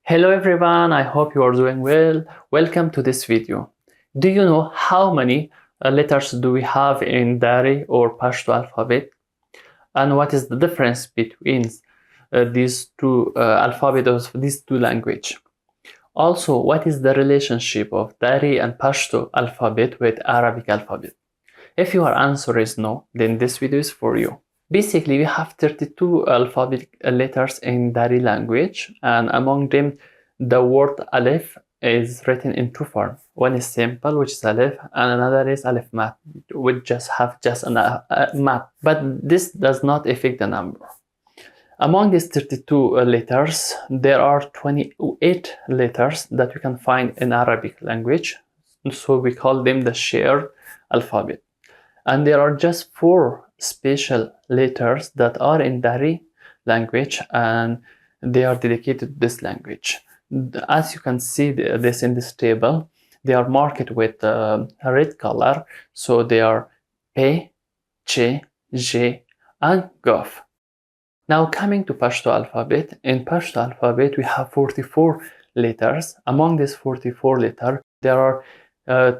Hello everyone, I hope you are doing well. Welcome to this video. Do you know how many letters do we have in Dari or Pashto alphabet? And what is the difference between these two alphabets of these two languages? Also, what is the relationship of Dari and Pashto alphabet with Arabic alphabet? If your answer is no, then this video is for you. Basically, we have 32 alphabetic letters in Dari language, and among them, the word alif is written in two forms. One is simple, which is alif, and another is alif mat, which just have a mat. But this does not affect the number. Among these 32 letters, there are 28 letters that we can find in Arabic language, so we call them the shared alphabet. And there are just 4 special letters that are in Dari language, and they are dedicated to this language. As you can see this in this table, they are marked with a red color, so they are P, Ch, J, and Gof. Now coming to Pashto alphabet, in Pashto alphabet we have 44 letters. Among these 44 letters, there are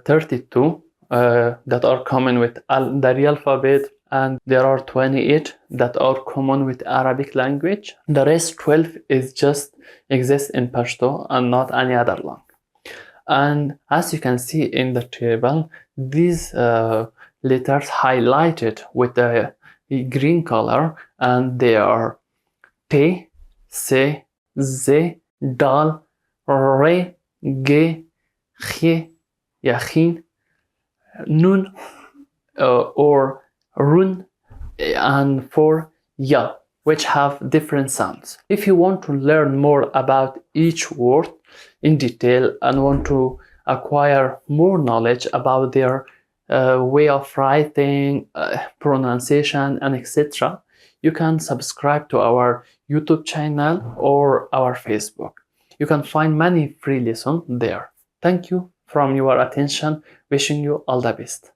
32 that are common with Dari alphabet, and there are 28 that are common with Arabic language. The rest 12 is just exists in Pashto and not any other language. And as you can see in the table, these letters highlighted with the green color, and they are T, C, Z, Dal, Re, G, Kh, Yachin, Nun, or Run, and for Ya, which have different sounds. If you want to learn more about each word in detail and want to acquire more knowledge about their way of writing, pronunciation, and etc., you can subscribe to our YouTube channel or our Facebook. You can find many free lessons there. Thank you for your attention. Wishing you all the best.